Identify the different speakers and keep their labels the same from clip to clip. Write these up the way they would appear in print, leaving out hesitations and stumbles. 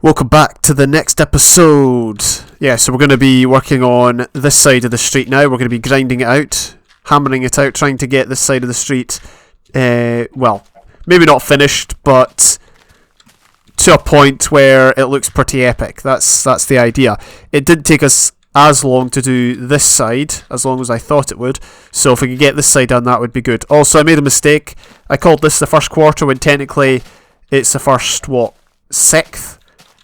Speaker 1: Welcome back to the next episode. Yeah, so we're going to be working on this side of the street now. We're going to be grinding it out, hammering it out, trying to get this side of the street, well, maybe not finished, but to a point where it looks pretty epic. That's the idea. It didn't take us as long to do this side, as long as I thought it would, so if we could get this side done, that would be good. Also, I made a mistake. I called this the first quarter when technically it's the first, sixth?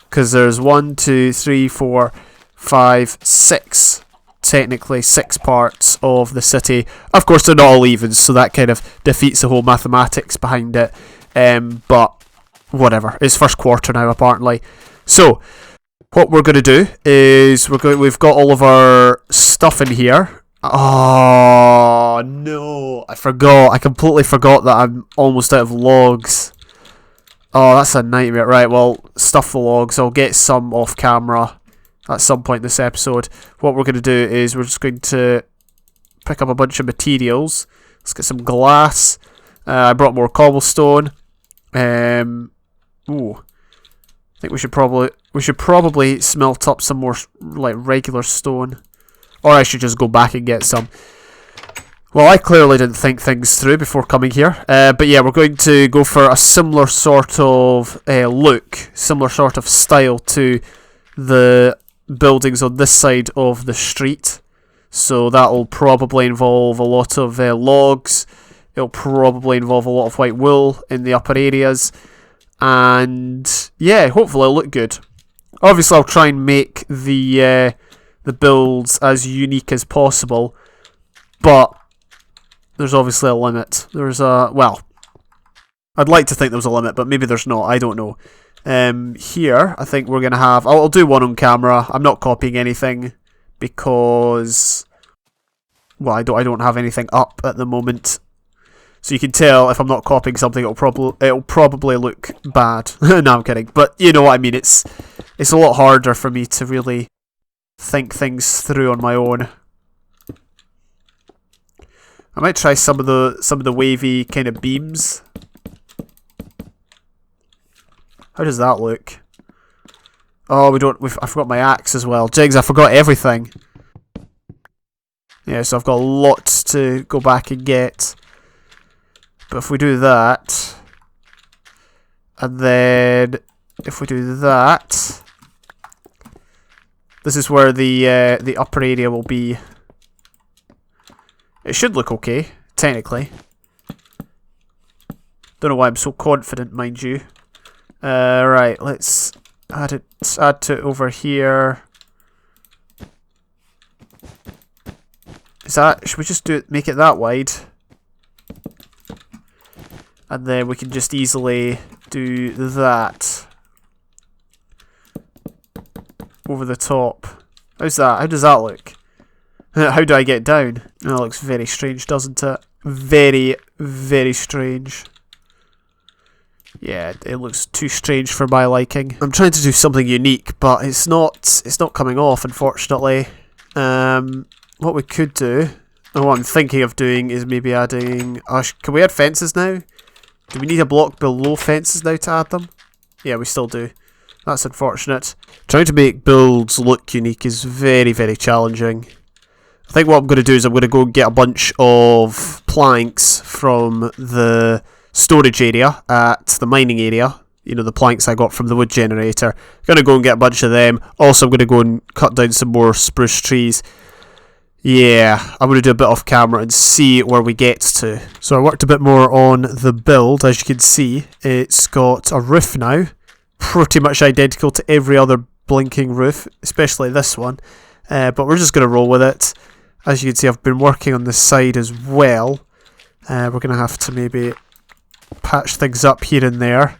Speaker 1: Because there's 1, 2, 3, 4, 5, 6, technically 6 parts of the city. Of course, they're not all even, so that kind of defeats the whole mathematics behind it. But whatever, it's first quarter now, apparently. So what we're going to do is we've got all of our stuff in here. Oh no, I completely forgot that I'm almost out of logs. Oh, that's a nightmare. Right, well, stuff the logs. I'll get some off camera at some point in this episode. What we're going to do is we're just going to pick up a bunch of materials. Let's get some glass. I brought more cobblestone. I think we should probably smelt up some more like regular stone, or I should just go back and get some. Well, I clearly didn't think things through before coming here, but yeah, we're going to go for a similar sort of look, similar sort of style to the buildings on this side of the street. So that'll probably involve a lot of logs. It'll probably involve a lot of white wool in the upper areas, and yeah, hopefully it'll look good. Obviously, I'll try and make the builds as unique as possible, but there's obviously a limit. Well, I'd like to think there was a limit, but maybe there's not. I don't know. Here, I think we're going to have... I'll do one on camera. I'm not copying anything because... well, I don't have anything up at the moment. So you can tell if I'm not copying something, it'll probably look bad. No, I'm kidding. But you know what I mean. It's a lot harder for me to really think things through on my own. I might try some of the wavy kind of beams. How does that look? Oh, I forgot my axe as well. Jigs, I forgot everything. Yeah, so I've got lots to go back and get. But if we do that, and then if we do that, this is where the upper area will be. It should look okay, technically. Don't know why I'm so confident, mind you. Right, let's add to it over here. Should we just make it that wide? And then we can just easily do that over the top. How's that? How does that look? How do I get down? Oh, it looks very strange, doesn't it? Very, very strange. Yeah, it looks too strange for my liking. I'm trying to do something unique, but it's not coming off, unfortunately. What we could do, and what I'm thinking of doing, is maybe adding... can we add fences now? Do we need a block below fences now to add them? Yeah, we still do. That's unfortunate. Trying to make builds look unique is very, very challenging. I think what I'm going to do is I'm going to go and get a bunch of planks from the storage area at the mining area. You know, the planks I got from the wood generator. I'm going to go and get a bunch of them. Also, I'm going to go and cut down some more spruce trees. Yeah, I'm going to do a bit off camera and see where we get to. So I worked a bit more on the build. As you can see, it's got a roof now. Pretty much identical to every other blinking roof, especially this one. But we're just going to roll with it. As you can see, I've been working on this side as well. We're going to have to maybe patch things up here and there.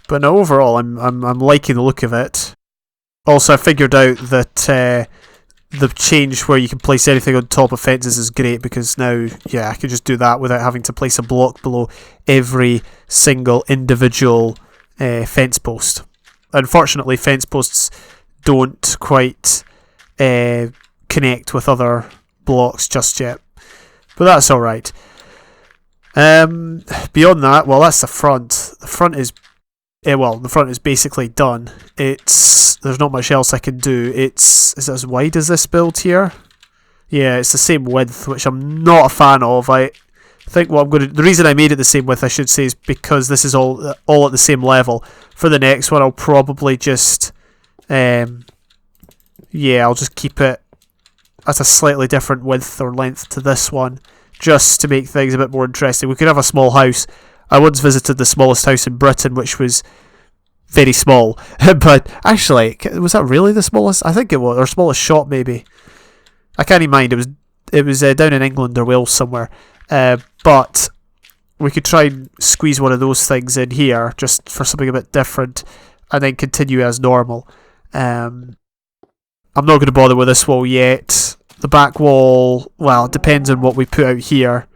Speaker 1: But no, overall, I'm liking the look of it. Also, I figured out that the change where you can place anything on top of fences is great, because now, yeah, I can just do that without having to place a block below every single individual fence post. Unfortunately, fence posts don't quite connect with other blocks just yet, but that's alright. Beyond that, well, that's the front. The front is well, the front is basically done. There's not much else I can do. Is it as wide as this build here? Yeah, it's the same width, which I'm not a fan of. I think the reason I made it the same width, I should say, is because this is all at the same level. For the next one, I'll probably just, I'll just keep it at a slightly different width or length to this one, just to make things a bit more interesting. We could have a small house. I once visited the smallest house in Britain, which was very small. But actually, was that really the smallest? I think it was, or smallest shop maybe. I can't even mind. It was down in England or Wales somewhere. But we could try and squeeze one of those things in here, just for something a bit different, and then continue as normal. I'm not going to bother with this wall yet. The back wall, well, it depends on what we put out here.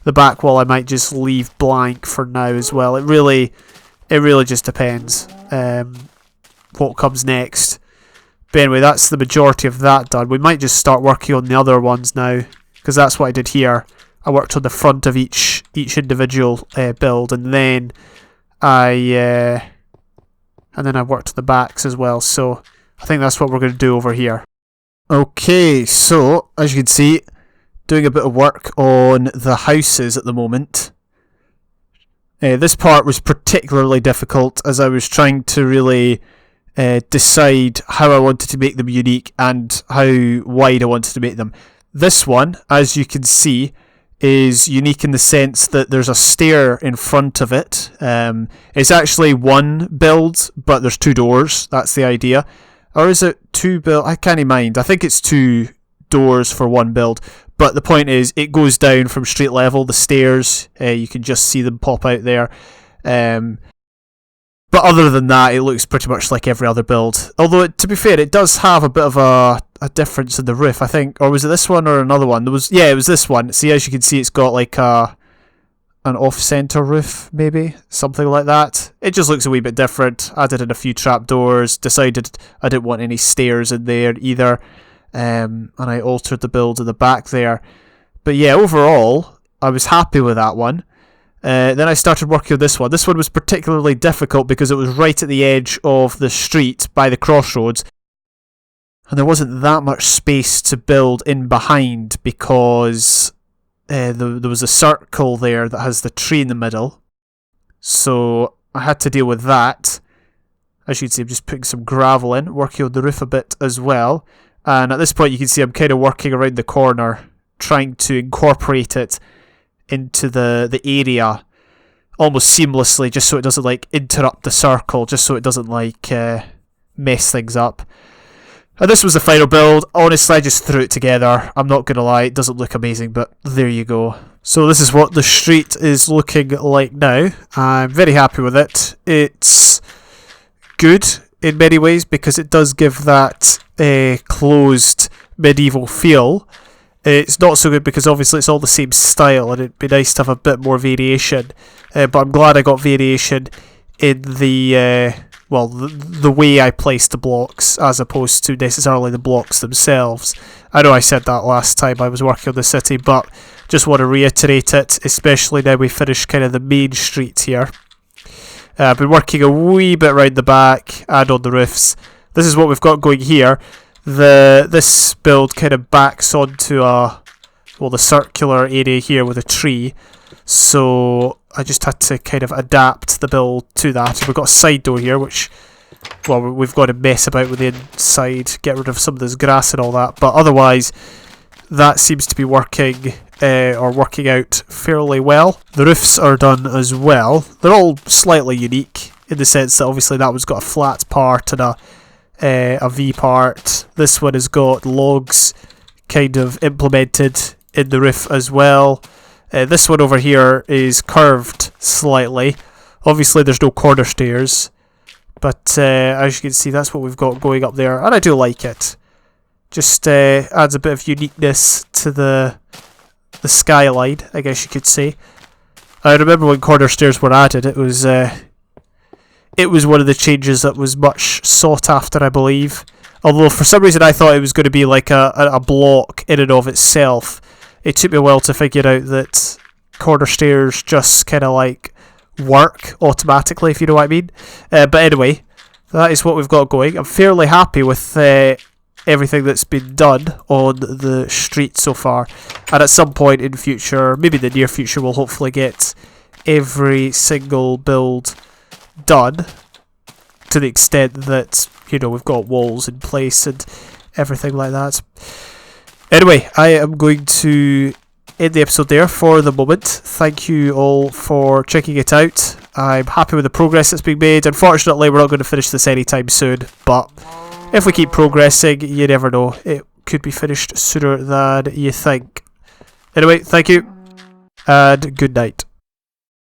Speaker 1: The back wall I might just leave blank for now as well. It really just depends what comes next. But anyway, that's the majority of that done. We might just start working on the other ones now, because that's what I did here. I worked on the front of each individual build, and then I worked on the backs as well. So I think that's what we're going to do over here. Okay, so as you can see, doing a bit of work on the houses at the moment. This part was particularly difficult, as I was trying to really decide how I wanted to make them unique and how wide I wanted to make them. This one, as you can see, is unique in the sense that there's a stair in front of it. It's actually one build, but there's two doors. That's the idea. Or is it two build? I can't even mind. I think it's two doors for one build. But the point is, it goes down from street level. The stairs, you can just see them pop out there. But other than that, it looks pretty much like every other build. Although, to be fair, it does have a bit of a difference in the roof, I think. Or was it this one or another one? It was this one. See, as you can see, it's got like an off-center roof, maybe? Something like that. It just looks a wee bit different. Added in a few trapdoors. Decided I didn't want any stairs in there either. And I altered the build in the back there. But yeah, overall, I was happy with that one. Then I started working on this one. This one was particularly difficult because it was right at the edge of the street by the crossroads. And there wasn't that much space to build in behind because there was a circle there that has the tree in the middle. So I had to deal with that. As you can see, I'm just putting some gravel in, working on the roof a bit as well. And at this point you can see I'm kind of working around the corner, trying to incorporate it into the area almost seamlessly, just so it doesn't like interrupt the circle, just so it doesn't like mess things up. And this was the final build. Honestly, I just threw it together. I'm not going to lie, it doesn't look amazing, but there you go. So this is what the street is looking like now. I'm very happy with it. It's good in many ways because it does give that closed medieval feel. It's not so good because obviously it's all the same style and it'd be nice to have a bit more variation. But I'm glad I got variation in the way I place the blocks as opposed to necessarily the blocks themselves. I know I said that last time I was working on the city, but just want to reiterate it, especially now we finished kind of the main street here. I've been working a wee bit round the back and on the roofs. This is what we've got going here. This build kind of backs onto the circular area here with a tree, so I just had to kind of adapt the build to that. We've got a side door here, which, well, we've got to mess about with the inside, get rid of some of this grass and all that, but otherwise that seems to be working out fairly well. The roofs are done as well. They're all slightly unique in the sense that obviously that one's got a flat part and a V part. This one has got logs kind of implemented in the roof as well. This one over here is curved slightly. Obviously there's no corner stairs, but as you can see that's what we've got going up there, and I do like it. Just adds a bit of uniqueness to the skyline, I guess you could say. I remember when corner stairs were added, it was one of the changes that was much sought after, I believe. Although for some reason I thought it was going to be like a block in and of itself. It took me a while to figure out that corner stairs just kind of like work automatically, if you know what I mean. But anyway, that is what we've got going. I'm fairly happy with everything that's been done on the street so far, and at some point in future, maybe the near future, we'll hopefully get every single build done to the extent that, you know, we've got walls in place and everything like that. Anyway, I am going to end the episode there for the moment. Thank you all for checking it out. I'm happy with the progress that's being made. Unfortunately, we're not going to finish this anytime soon, but if we keep progressing, you never know. It could be finished sooner than you think. Anyway, thank you, and good night.